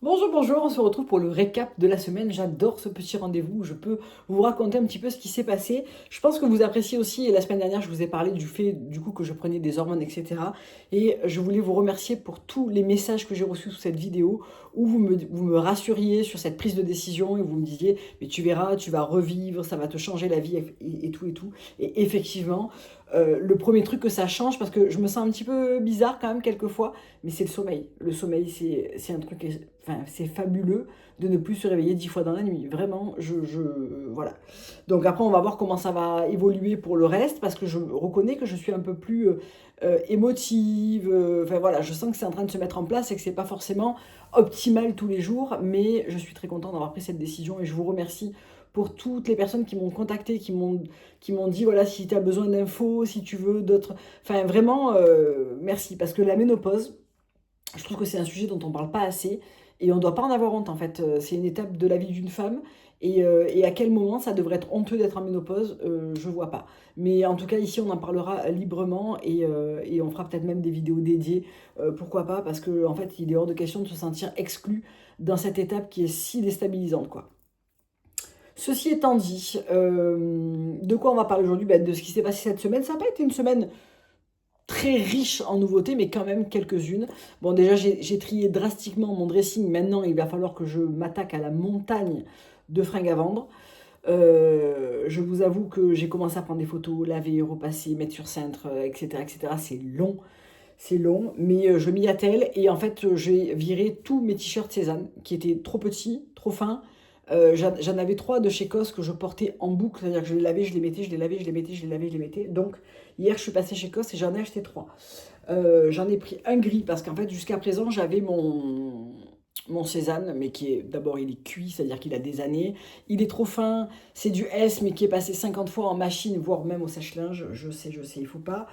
Bonjour, bonjour, on se retrouve pour le récap de la semaine. J'adore ce petit rendez-vous où je peux vous raconter un petit peu ce qui s'est passé. Je pense que vous appréciez aussi, et la semaine dernière, je vous ai parlé du fait du coup que je prenais des hormones, etc. Et je voulais vous remercier pour tous les messages que j'ai reçus sous cette vidéo où vous me rassuriez sur cette prise de décision et vous me disiez, mais tu verras, tu vas revivre, ça va te changer la vie et tout et tout. Et effectivement, le premier truc que ça change, parce que je me sens un petit peu bizarre quand même quelquefois, mais c'est le sommeil. Le sommeil, c'est un truc, enfin, c'est fabuleux de ne plus se réveiller 10 fois dans la nuit. Vraiment, voilà. Donc après, on va voir comment ça va évoluer pour le reste, parce que je reconnais que je suis un peu plus émotive. Enfin voilà, je sens que c'est en train de se mettre en place et que c'est pas forcément optimal tous les jours, mais je suis très contente d'avoir pris cette décision et je vous remercie pour toutes les personnes qui m'ont contacté, qui m'ont dit voilà, si tu as besoin d'infos, si tu veux d'autres. Enfin vraiment, merci, parce que la ménopause, je trouve que c'est un sujet dont on parle pas assez et on doit pas en avoir honte en fait. C'est une étape de la vie d'une femme et à quel moment ça devrait être honteux d'être en ménopause, je vois pas. Mais en tout cas ici on en parlera librement et on fera peut-être même des vidéos dédiées, pourquoi pas, parce que en fait il est hors de question de se sentir exclu dans cette étape qui est si déstabilisante quoi. Ceci étant dit, de quoi on va parler aujourd'hui? Ben, de ce qui s'est passé cette semaine. Ça n'a pas été une semaine très riche en nouveautés, mais quand même quelques-unes. Bon, déjà, j'ai trié drastiquement mon dressing. Maintenant, il va falloir que je m'attaque à la montagne de fringues à vendre. Je vous avoue que j'ai commencé à prendre des photos, laver, repasser, mettre sur cintre, etc., etc. C'est long, mais je m'y attelle. Et en fait, j'ai viré tous mes t-shirts Cézanne, qui étaient trop petits, trop fins. J'en avais trois de chez COS que je portais en boucle, c'est-à-dire que je les lavais, je les mettais, je les lavais, je les mettais, je les lavais, je les mettais. Donc, hier, je suis passée chez COS et j'en ai acheté trois. J'en ai pris un gris parce qu'en fait, jusqu'à présent, j'avais mon Cézanne, mais qui est d'abord il est cuit, c'est-à-dire qu'il a des années. Il est trop fin, c'est du S, mais qui est passé 50 fois en machine, voire même au sèche-linge. Je sais, il faut pas.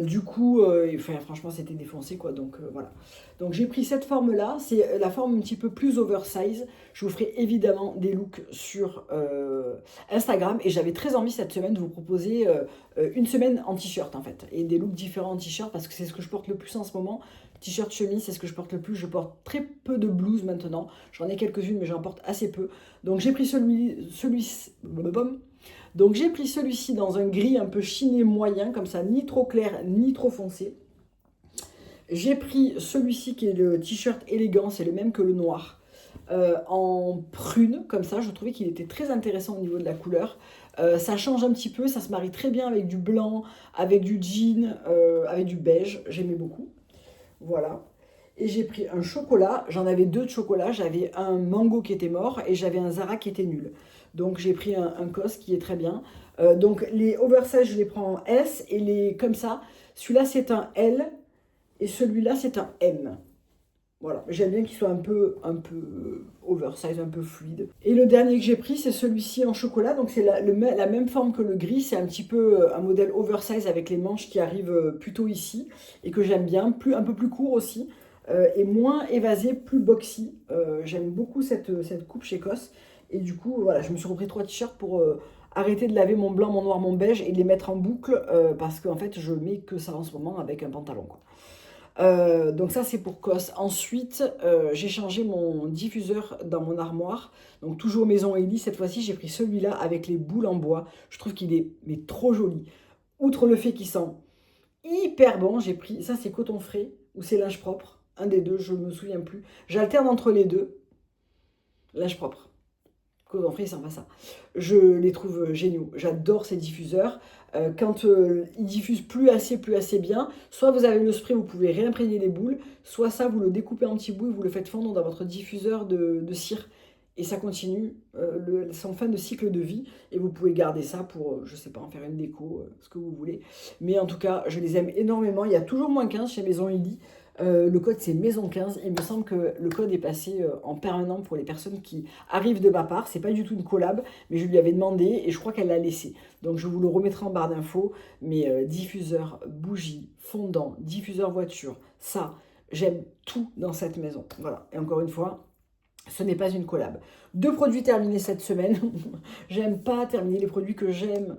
Du coup, enfin, franchement, c'était défoncé, quoi. Donc voilà. Donc j'ai pris cette forme-là, c'est la forme un petit peu plus oversize. Je vous ferai évidemment des looks sur Instagram et j'avais très envie cette semaine de vous proposer une semaine en t-shirt en fait et des looks différents en t-shirt parce que c'est ce que je porte le plus en ce moment. T-shirt, chemise, c'est ce que je porte le plus. Je porte très peu de blouses maintenant. J'en ai quelques-unes, mais j'en porte assez peu. Donc j'ai pris donc j'ai pris celui-ci dans un gris un peu chiné moyen, comme ça, ni trop clair, ni trop foncé. J'ai pris celui-ci qui est le t-shirt élégant, c'est le même que le noir, en prune, comme ça. Je trouvais qu'il était très intéressant au niveau de la couleur. Ça change un petit peu, ça se marie très bien avec du blanc, avec du jean, avec du beige. J'aimais beaucoup. Voilà. Et j'ai pris un chocolat. J'en avais deux de chocolat. J'avais un mango qui était mort et j'avais un Zara qui était nul. Donc j'ai pris un COS qui est très bien. Donc les oversize, je les prends en S et les comme ça. Celui-là c'est un L et celui-là c'est un M. Voilà, j'aime bien qu'il soit un peu oversize, un peu fluide. Et le dernier que j'ai pris, c'est celui-ci en chocolat. Donc c'est la même forme que le gris. C'est un petit peu un modèle oversize avec les manches qui arrivent plutôt ici et que j'aime bien. Un peu plus court aussi et moins évasé, plus boxy. J'aime beaucoup cette coupe chez COS. Et du coup, voilà, je me suis repris trois t-shirts pour arrêter de laver mon blanc, mon noir, mon beige et de les mettre en boucle parce qu'en fait, je mets que ça en ce moment avec un pantalon, quoi. Donc ça c'est pour COS. Ensuite, j'ai changé mon diffuseur dans mon armoire. Donc toujours Maison Ellie. Cette fois-ci, j'ai pris celui-là avec les boules en bois. Je trouve qu'il est mais trop joli. Outre le fait qu'il sent hyper bon, j'ai pris ça c'est coton frais ou c'est linge propre. Un des deux, je me souviens plus. J'alterne entre les deux. Linge propre. Coton frais, ça va ça. Je les trouve géniaux. J'adore ces diffuseurs. Quand ils diffusent plus assez bien, soit vous avez le spray, vous pouvez réimprégner les boules, soit ça, vous le découpez en petits bouts et vous le faites fondre dans votre diffuseur de cire. Et ça continue son fin de cycle de vie. Et vous pouvez garder ça pour, je sais pas, en faire une déco, ce que vous voulez. Mais en tout cas, je les aime énormément. Il y a toujours moins 15 chez Maison Ellie. Le code c'est Maison 15. Il me semble que le code est passé en permanent pour les personnes qui arrivent de ma part. C'est pas du tout une collab, mais je lui avais demandé et je crois qu'elle l'a laissé. Donc je vous le remettrai en barre d'infos. Mais diffuseur, bougie, fondant, diffuseur voiture, ça, j'aime tout dans cette maison. Voilà. Et encore une fois, ce n'est pas une collab. Deux produits terminés cette semaine. J'aime pas terminer les produits que j'aime.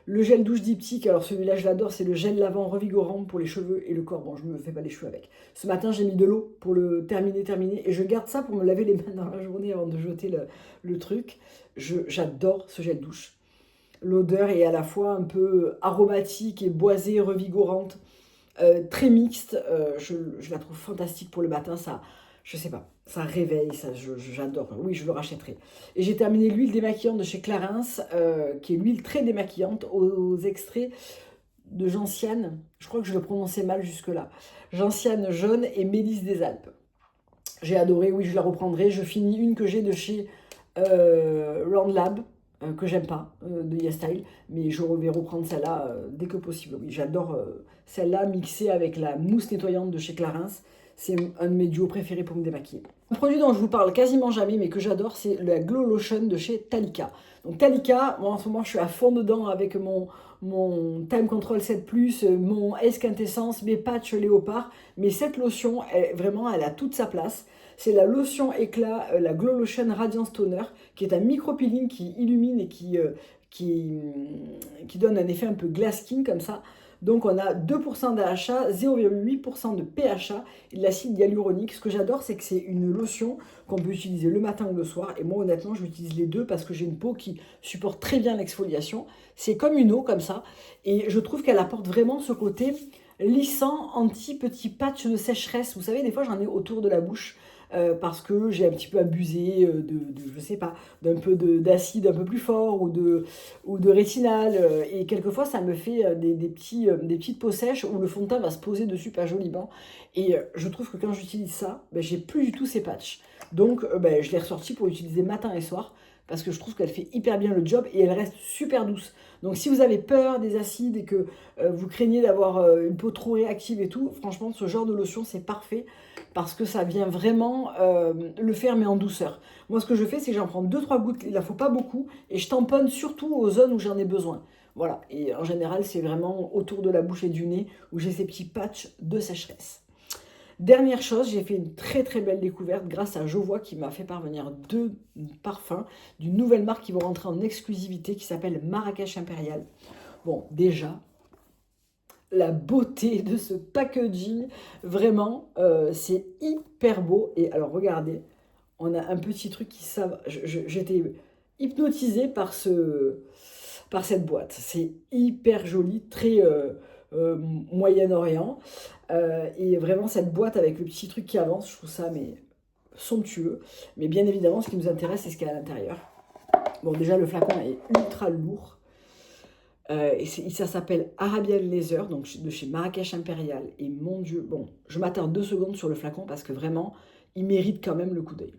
Le gel douche diptyque, alors celui-là je l'adore, c'est le gel lavant revigorant pour les cheveux et le corps. Bon, je me fais pas les cheveux avec. Ce matin, j'ai mis de l'eau pour le terminer. Et je garde ça pour me laver les mains dans la journée avant de jeter le truc. J'adore ce gel douche. L'odeur est à la fois un peu aromatique et boisée, revigorante, très mixte. Je la trouve fantastique pour le matin. Ça, je sais pas, ça réveille, j'adore. Oui, je le rachèterai. Et j'ai terminé l'huile démaquillante de chez Clarins, qui est l'huile très démaquillante aux extraits de gentiane. Je crois que je le prononçais mal jusque-là. Gentiane jaune et mélisse des Alpes. J'ai adoré, oui, je la reprendrai. Je finis une que j'ai de chez Roundlab, que j'aime pas, de YesStyle, mais je vais reprendre celle-là dès que possible. Oui, j'adore celle-là mixée avec la mousse nettoyante de chez Clarins. C'est un de mes duos préférés pour me démaquiller. Un produit dont je vous parle quasiment jamais, mais que j'adore, c'est la Glow Lotion de chez Talika. Donc Talika, moi en ce moment je suis à fond dedans avec mon Time Control 7+, mon Ace Quintessence, mes patchs léopard. Mais cette lotion, vraiment, elle a toute sa place. C'est la lotion éclat, la Glow Lotion Radiance Toner, qui est un micro-peeling qui illumine et qui donne un effet un peu glass skin comme ça. Donc on a 2% d'AHA, 0,8% de PHA et de l'acide hyaluronique. Ce que j'adore, c'est que c'est une lotion qu'on peut utiliser le matin ou le soir. Et moi, honnêtement, j'utilise les deux parce que j'ai une peau qui supporte très bien l'exfoliation. C'est comme une eau, comme ça. Et je trouve qu'elle apporte vraiment ce côté lissant, anti-petit patch de sécheresse. Vous savez, des fois, j'en ai autour de la bouche. Parce que j'ai un petit peu abusé je sais pas, d'un peu d'acide un peu plus fort ou de rétinal. Et quelquefois, ça me fait des petites peaux sèches où le fond de teint va se poser dessus pas joliment. Et je trouve que quand j'utilise ça, ben, j'ai plus du tout ces patchs. Donc, ben, je l'ai ressorti pour l'utiliser matin et soir parce que je trouve qu'elle fait hyper bien le job et elle reste super douce. Donc si vous avez peur des acides et que vous craignez d'avoir une peau trop réactive et tout, franchement, ce genre de lotion, c'est parfait parce que ça vient vraiment le faire, mais en douceur. Moi, ce que je fais, c'est que j'en prends 2-3 gouttes, il n'en faut pas beaucoup, et je tamponne surtout aux zones où j'en ai besoin. Voilà, et en général, c'est vraiment autour de la bouche et du nez où j'ai ces petits patchs de sécheresse. Dernière chose, j'ai fait une très très belle découverte grâce à Jovois qui m'a fait parvenir 2 parfums d'une nouvelle marque qui vont rentrer en exclusivité qui s'appelle Marrakech Impérial. Bon, déjà, la beauté de ce packaging, vraiment, c'est hyper beau. Et alors, regardez, on a un petit truc qui savent. J'étais hypnotisée par cette boîte. C'est hyper joli, très Moyen-Orient. Et vraiment, cette boîte avec le petit truc qui avance, je trouve ça mais somptueux. Mais bien évidemment, ce qui nous intéresse, c'est ce qu'il y a à l'intérieur. Bon, déjà, le flacon est ultra lourd. Et ça s'appelle Arabian Laser, donc de chez Marrakech Impérial. Et mon Dieu, bon, je m'attarde 2 secondes sur le flacon parce que vraiment, il mérite quand même le coup d'œil.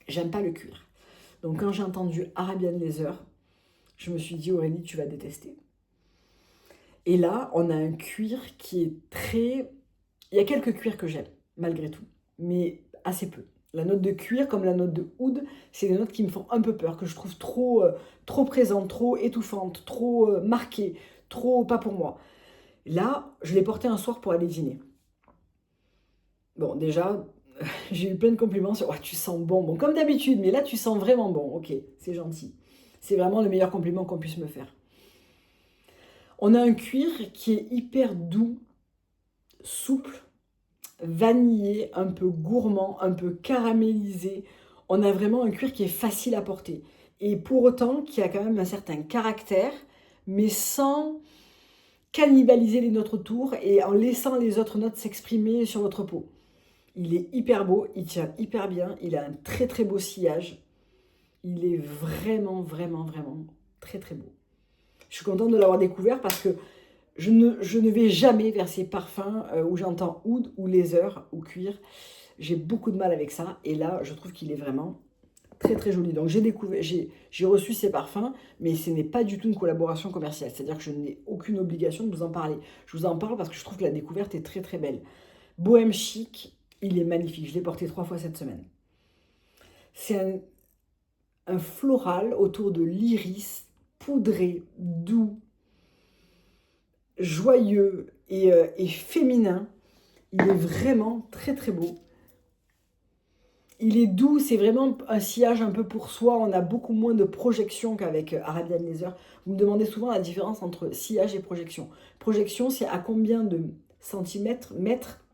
J'aime pas le cuir. Donc quand j'ai entendu Arabian Laser, je me suis dit, Aurélie, tu vas détester. Et là, on a un cuir qui est très... Il y a quelques cuirs que j'aime, malgré tout, mais assez peu. La note de cuir, comme la note de oud, c'est des notes qui me font un peu peur, que je trouve trop présentes, trop étouffantes, trop marquées, trop pas pour moi. Là, je l'ai porté un soir pour aller dîner. Bon, déjà, j'ai eu plein de compliments sur oh, tu sens bon. Bon, comme d'habitude, mais là, tu sens vraiment bon. Ok, c'est gentil. C'est vraiment le meilleur compliment qu'on puisse me faire. On a un cuir qui est hyper doux, souple, vanillé, un peu gourmand, un peu caramélisé. On a vraiment un cuir qui est facile à porter. Et pour autant, qui a quand même un certain caractère, mais sans cannibaliser les notes autour et en laissant les autres notes s'exprimer sur votre peau. Il est hyper beau, il tient hyper bien, il a un très très beau sillage. Il est vraiment, vraiment, vraiment très très beau. Je suis contente de l'avoir découvert parce que je ne vais jamais vers ces parfums où j'entends oud ou laser ou cuir. J'ai beaucoup de mal avec ça. Et là, je trouve qu'il est vraiment très très joli. Donc j'ai reçu ces parfums, mais ce n'est pas du tout une collaboration commerciale. C'est-à-dire que je n'ai aucune obligation de vous en parler. Je vous en parle parce que je trouve que la découverte est très très belle. Bohème Chic, il est magnifique. Je l'ai porté 3 fois cette semaine. C'est un floral autour de l'iris, poudré, doux, joyeux et féminin. Il est vraiment très très beau. Il est doux, c'est vraiment un sillage un peu pour soi. On a beaucoup moins de projection qu'avec Arabian Leather. Vous me demandez souvent la différence entre sillage et projection. Projection, c'est à combien de centimètres, mètres,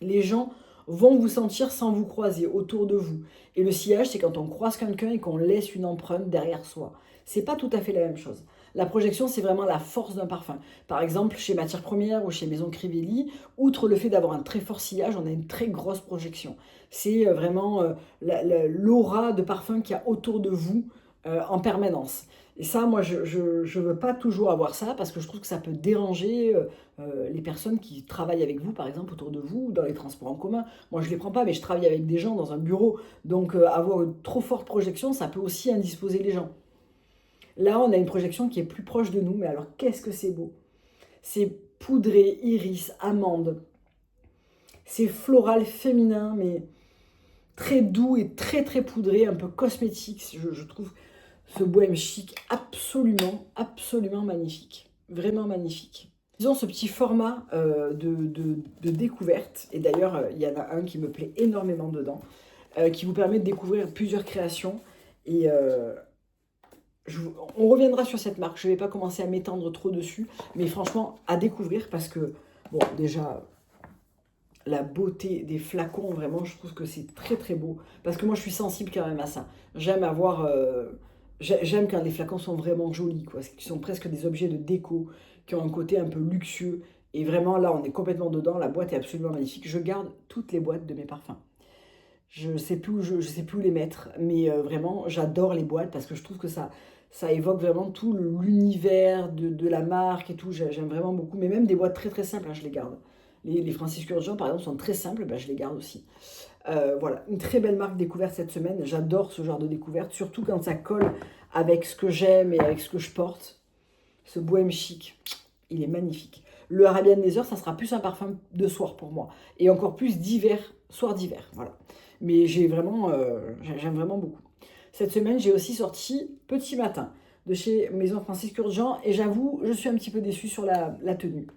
les gens vont vous sentir sans vous croiser autour de vous. Et le sillage, c'est quand on croise quelqu'un et qu'on laisse une empreinte derrière soi. C'est pas tout à fait la même chose. La projection, c'est vraiment la force d'un parfum. Par exemple, chez Matières Premières ou chez Maison Crivelli, outre le fait d'avoir un très fort sillage, on a une très grosse projection. C'est vraiment l'aura de parfum qu'il y a autour de vous en permanence. Et ça, moi, je ne veux pas toujours avoir ça parce que je trouve que ça peut déranger les personnes qui travaillent avec vous, par exemple, autour de vous, ou dans les transports en commun. Moi, je ne les prends pas, mais je travaille avec des gens dans un bureau. Donc, avoir une trop forte projection, ça peut aussi indisposer les gens. Là, on a une projection qui est plus proche de nous, mais alors qu'est-ce que c'est beau! C'est poudré, iris, amande. C'est floral féminin, mais très doux et très très poudré, un peu cosmétique. Je trouve ce bohème chic absolument, absolument magnifique. Vraiment magnifique. Ils ont ce petit format de découverte. Et d'ailleurs, il y en a un qui me plaît énormément dedans, qui vous permet de découvrir plusieurs créations. Et on reviendra sur cette marque. Je ne vais pas commencer à m'étendre trop dessus. Mais franchement, à découvrir parce que, bon, déjà, la beauté des flacons, vraiment, je trouve que c'est très très beau. Parce que moi, je suis sensible quand même à ça. J'aime avoir... j'aime quand les flacons sont vraiment jolis, quoi. Qui sont presque des objets de déco, qui ont un côté un peu luxueux. Et vraiment, là, on est complètement dedans. La boîte est absolument magnifique. Je garde toutes les boîtes de mes parfums. Je ne sais plus je sais plus où les mettre. Mais vraiment, j'adore les boîtes parce que je trouve que ça évoque vraiment tout l'univers de la marque et tout. J'aime vraiment beaucoup. Mais même des boîtes très très simples, hein, je les garde. Les Francis Kurkdjian, par exemple, sont très simples, ben, je les garde aussi. Voilà, une très belle marque découverte cette semaine. J'adore ce genre de découverte, surtout quand ça colle avec ce que j'aime et avec ce que je porte. Ce bohème chic, il est magnifique. Le Arabian Leather, ça sera plus un parfum de soir pour moi. Et encore plus d'hiver, soir d'hiver, voilà. Mais j'aime vraiment beaucoup. Cette semaine, j'ai aussi sorti Petit Matin de chez Maison Francis Kurkdjian. Et j'avoue, je suis un petit peu déçue sur la tenue.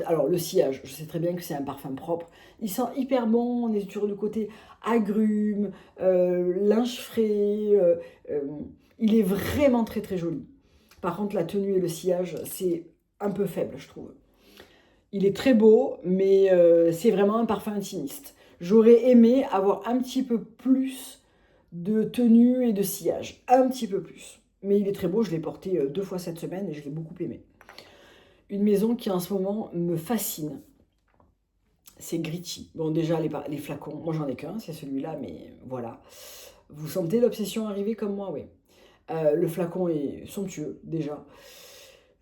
Alors, le sillage, je sais très bien que c'est un parfum propre. Il sent hyper bon, on est sur le côté agrumes, linge frais. Il est vraiment très très joli. Par contre, la tenue et le sillage, c'est un peu faible, je trouve. Il est très beau, mais c'est vraiment un parfum intimiste. J'aurais aimé avoir un petit peu plus de tenue et de sillage. Un petit peu plus. Mais il est très beau, je l'ai porté 2 fois cette semaine et je l'ai beaucoup aimé. Une maison qui en ce moment me fascine, c'est Gritty. Bon, déjà les flacons, moi j'en ai qu'un, c'est celui-là, mais voilà. Vous sentez l'obsession arriver comme moi, oui. Le flacon est somptueux, déjà.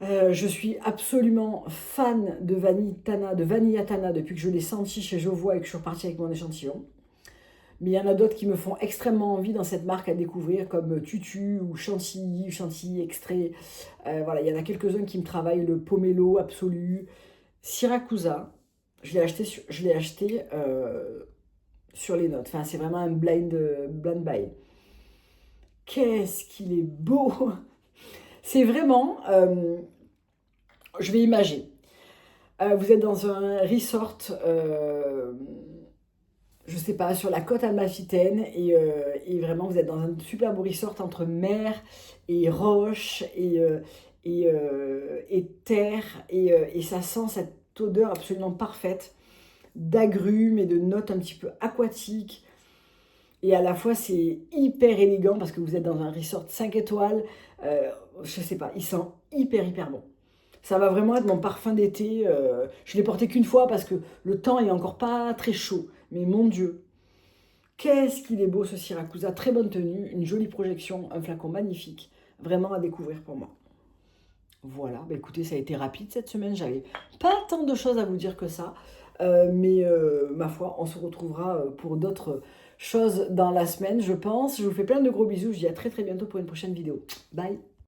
Je suis absolument fan de Vanilla Tana depuis que je l'ai senti chez Jovois et que je suis repartie avec mon échantillon. Mais il y en a d'autres qui me font extrêmement envie dans cette marque à découvrir, comme Tutu ou Chantilly Extrait. Voilà, il y en a quelques-uns qui me travaillent, le Pomelo Absolu. Siracusa, je l'ai acheté sur les notes. Enfin, c'est vraiment un blind buy. Qu'est-ce qu'il est beau! C'est vraiment... je vais imaginer. Vous êtes dans un resort... je sais pas, sur la côte amalfitaine, et vraiment vous êtes dans un super beau resort entre mer et roche et terre, et ça sent cette odeur absolument parfaite d'agrumes et de notes un petit peu aquatiques, et à la fois c'est hyper élégant parce que vous êtes dans un resort 5 étoiles, je sais pas, il sent hyper bon. Ça va vraiment être mon parfum d'été. Je l'ai porté qu'une fois parce que le temps est encore pas très chaud. Mais mon Dieu, qu'est-ce qu'il est beau ce Siracusa. Très bonne tenue, une jolie projection, un flacon magnifique. Vraiment à découvrir pour moi. Voilà, bah écoutez, ça a été rapide cette semaine. J'avais pas tant de choses à vous dire que ça. Mais ma foi, on se retrouvera pour d'autres choses dans la semaine, je pense. Je vous fais plein de gros bisous. Je vous dis à très très bientôt pour une prochaine vidéo. Bye!